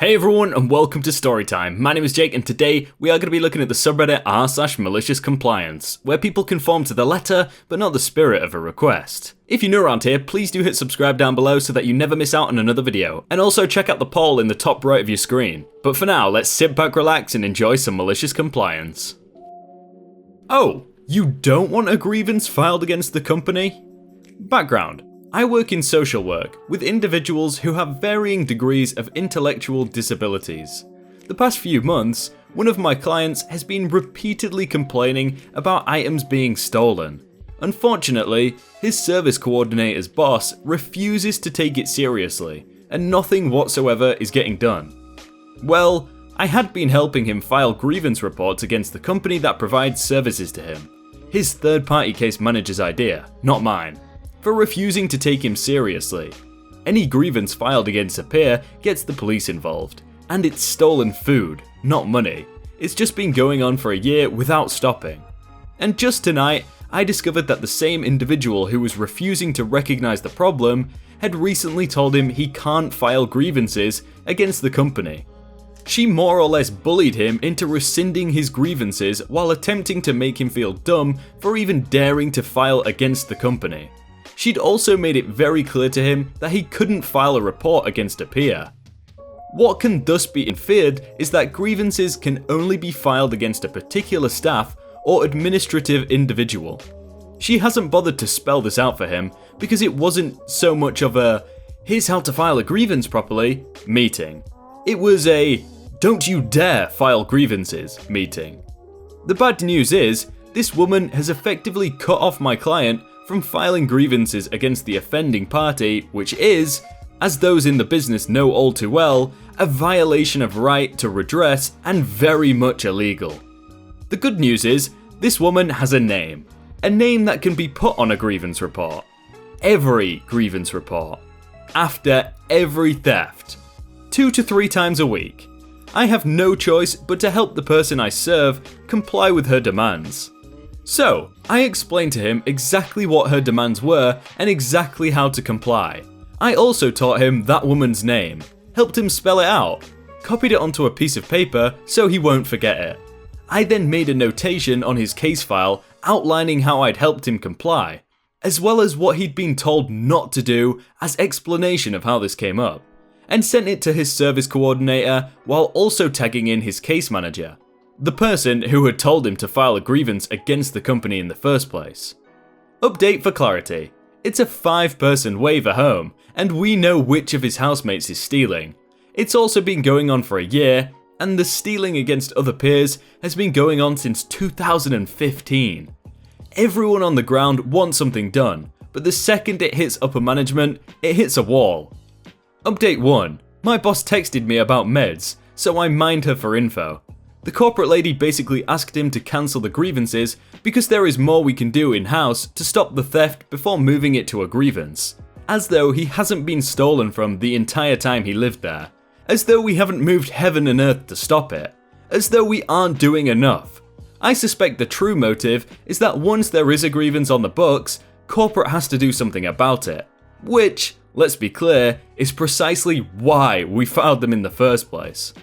Hey everyone and welcome to Storytime. My name is Jake and today we are going to be looking at the subreddit r/maliciouscompliance, where people conform to the letter but not the spirit of a request. If you're new around here, please do hit subscribe down below so that you never miss out on another video, and also check out the poll in the top right of your screen. But for now, let's sit back, relax and enjoy some malicious compliance. Oh, you don't want a grievance filed against the company? Background. I work in social work with individuals who have varying degrees of intellectual disabilities. The past few months, one of my clients has been repeatedly complaining about items being stolen. Unfortunately, his service coordinator's boss refuses to take it seriously, and nothing whatsoever is getting done. Well, I had been helping him file grievance reports against the company that provides services to him. His third-party case manager's idea, not mine, for refusing to take him seriously. Any grievance filed against a peer gets the police involved, and it's stolen food, not money. It's just been going on for a year without stopping. And just tonight, I discovered that the same individual who was refusing to recognize the problem had recently told him he can't file grievances against the company. She more or less bullied him into rescinding his grievances while attempting to make him feel dumb for even daring to file against the company. She'd also made it very clear to him that he couldn't file a report against a peer. What can thus be inferred is that grievances can only be filed against a particular staff or administrative individual. She hasn't bothered to spell this out for him because it wasn't so much of a "here's how to file a grievance properly" meeting. It was a "don't you dare file grievances" meeting. The bad news is, this woman has effectively cut off my client from filing grievances against the offending party, which is, as those in the business know all too well, a violation of right to redress and very much illegal. The good news is, this woman has a name that can be put on a grievance report. Every grievance report. After every theft. 2 to 3 times a week. I have no choice but to help the person I serve comply with her demands. So, I explained to him exactly what her demands were and exactly how to comply. I also taught him that woman's name, helped him spell it out, copied it onto a piece of paper so he won't forget it. I then made a notation on his case file outlining how I'd helped him comply, as well as what he'd been told not to do as explanation of how this came up, and sent it to his service coordinator while also tagging in his case manager, the person who had told him to file a grievance against the company in the first place. Update for clarity. It's a 5-person waiver home, and we know which of his housemates is stealing. It's also been going on for a year, and the stealing against other peers has been going on since 2015. Everyone on the ground wants something done, but the second it hits upper management, it hits a wall. Update 1. My boss texted me about meds, so I mined her for info. The corporate lady basically asked him to cancel the grievances because there is more we can do in-house to stop the theft before moving it to a grievance. As though he hasn't been stolen from the entire time he lived there. As though we haven't moved heaven and earth to stop it. As though we aren't doing enough. I suspect the true motive is that once there is a grievance on the books, corporate has to do something about it. Which, let's be clear, is precisely why we filed them in the first place.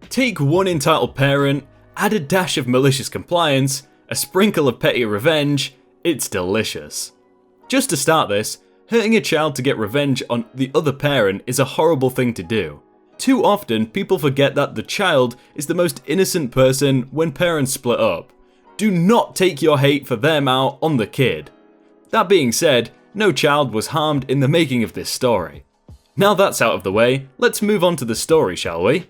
Take one entitled parent, add a dash of malicious compliance, a sprinkle of petty revenge, it's delicious. Just to start this, hurting a child to get revenge on the other parent is a horrible thing to do. Too often, people forget that the child is the most innocent person when parents split up. Do not take your hate for them out on the kid. That being said, no child was harmed in the making of this story. Now that's out of the way, let's move on to the story, shall we?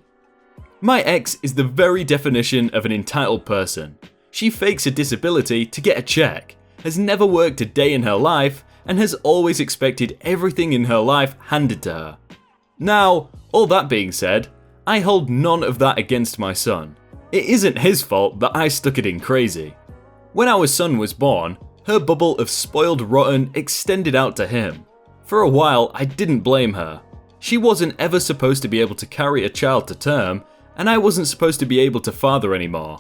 My ex is the very definition of an entitled person. She fakes a disability to get a check, has never worked a day in her life, and has always expected everything in her life handed to her. Now, all that being said, I hold none of that against my son. It isn't his fault that I stuck it in crazy. When our son was born, her bubble of spoiled rotten extended out to him. For a while, I didn't blame her. She wasn't ever supposed to be able to carry a child to term, and I wasn't supposed to be able to father anymore.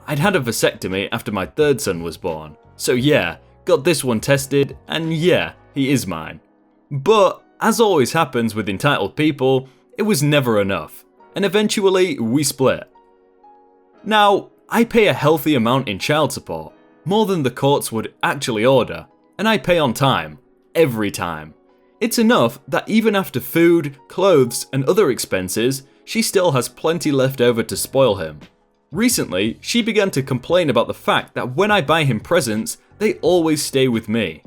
I'd had a vasectomy after my 3rd son was born, so yeah, got this one tested, and yeah, he is mine. But, as always happens with entitled people, It was never enough, and eventually we split. Now, I pay a healthy amount in child support, more than the courts would actually order, and I pay on time, every time. It's enough that even after food, clothes, and other expenses, she still has plenty left over to spoil him. Recently, she began to complain about the fact that when I buy him presents, they always stay with me.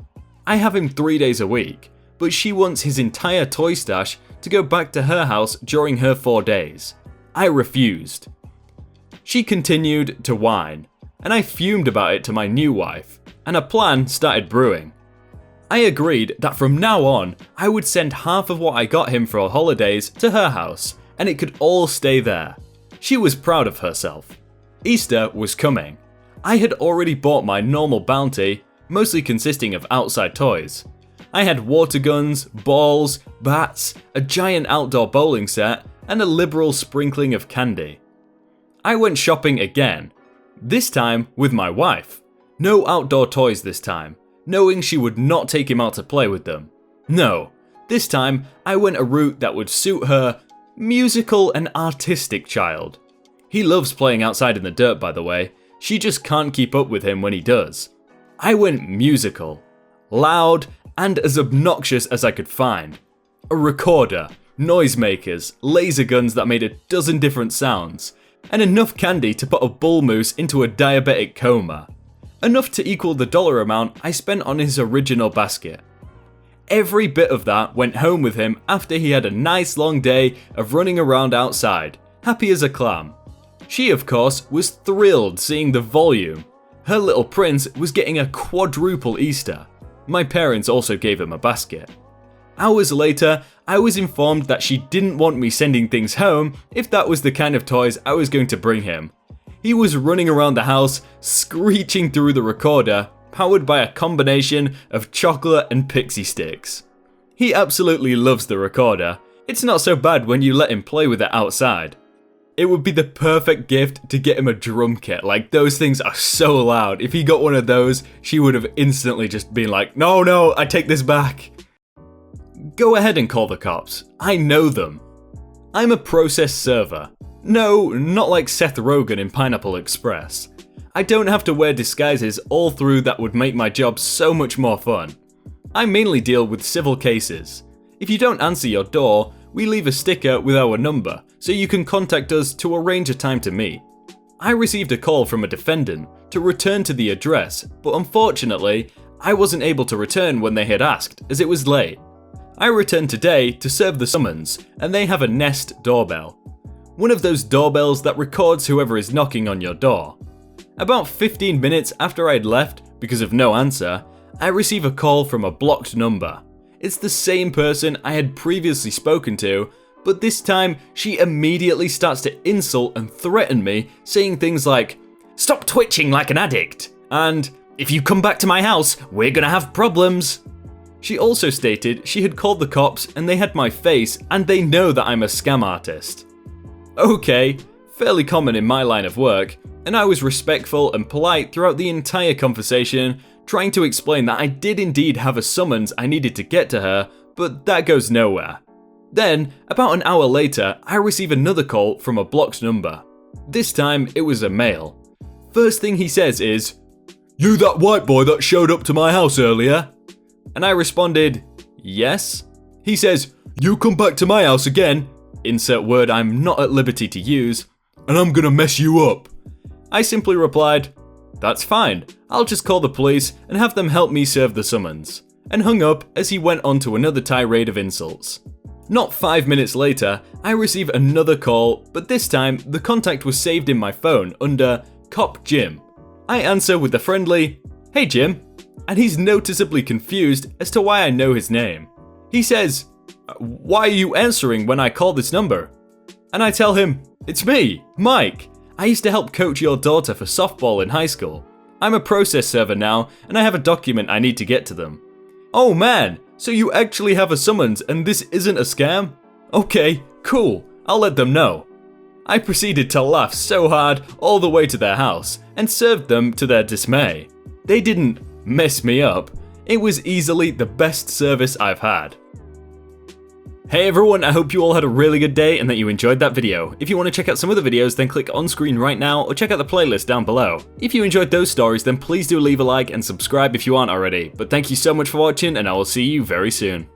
I have him 3 days a week, but she wants his entire toy stash to go back to her house during her 4 days. I refused. She continued to whine, and I fumed about it to my new wife, and a plan started brewing. I agreed that from now on, I would send half of what I got him for holidays to her house, and it could all stay there. She was proud of herself. Easter was coming. I had already bought my normal bounty, mostly consisting of outside toys. I had water guns, balls, bats, a giant outdoor bowling set, and a liberal sprinkling of candy. I went shopping again, this time with my wife. No outdoor toys this time, knowing she would not take him out to play with them. No, this time I went a route that would suit her musical and artistic child. He loves playing outside in the dirt, by the way. She just can't keep up with him when he does. I went musical, loud, and as obnoxious as I could find. A recorder, noisemakers, laser guns that made a dozen different sounds, and enough candy to put a bull moose into a diabetic coma. Enough to equal the dollar amount I spent on his original basket. Every bit of that went home with him after he had a nice long day of running around outside, happy as a clam. She, of course, was thrilled seeing the volume. Her little prince was getting a quadruple Easter. My parents also gave him a basket. Hours later, I was informed that she didn't want me sending things home if that was the kind of toys I was going to bring him. He was running around the house, screeching through the recorder, powered by a combination of chocolate and pixie sticks. He absolutely loves the recorder. It's not so bad when you let him play with it outside. It would be the perfect gift to get him a drum kit. Like, those things are so loud. If he got one of those, she would have instantly just been like, no, I take this back. Go ahead and call the cops. I know them. I'm a process server. No, not like Seth Rogen in Pineapple Express. I don't have to wear disguises all through that would make my job so much more fun. I mainly deal with civil cases. If you don't answer your door, we leave a sticker with our number, so you can contact us to arrange a time to meet. I received a call from a defendant to return to the address, but unfortunately, I wasn't able to return when they had asked, as it was late. I returned today to serve the summons, and they have a Nest doorbell. One of those doorbells that records whoever is knocking on your door. About 15 minutes after I'd left, because of no answer, I receive a call from a blocked number. It's the same person I had previously spoken to, but this time she immediately starts to insult and threaten me, saying things like, "Stop twitching like an addict," and "If you come back to my house, we're gonna have problems." She also stated she had called the cops and they had my face and they know that I'm a scam artist. Okay, fairly common in my line of work, and I was respectful and polite throughout the entire conversation, trying to explain that I did indeed have a summons I needed to get to her, but that goes nowhere. Then, about an hour later, I receive another call from a blocked number. This time, it was a male. First thing he says is, "You that white boy that showed up to my house earlier?" And I responded, "Yes." He says, "You come back to my house again," insert word I'm not at liberty to use, "and I'm gonna mess you up." I simply replied, "That's fine, I'll just call the police and have them help me serve the summons," and hung up as he went on to another tirade of insults. Not 5 minutes later, I receive another call, but this time the contact was saved in my phone under Cop Jim. I answer with the friendly, "Hey Jim," and he's noticeably confused as to why I know his name. He says, "Why are you answering when I call this number?" And I tell him, "It's me, Mike. I used to help coach your daughter for softball in high school. I'm a process server now, and I have a document I need to get to them." "Oh man, so you actually have a summons and this isn't a scam? Okay, cool, I'll let them know." I proceeded to laugh so hard all the way to their house, and served them to their dismay. They didn't mess me up. It was easily the best service I've had. Hey everyone, I hope you all had a really good day and that you enjoyed that video. If you want to check out some other videos, then click on screen right now or check out the playlist down below. If you enjoyed those stories, then please do leave a like and subscribe if you aren't already. But thank you so much for watching and I will see you very soon.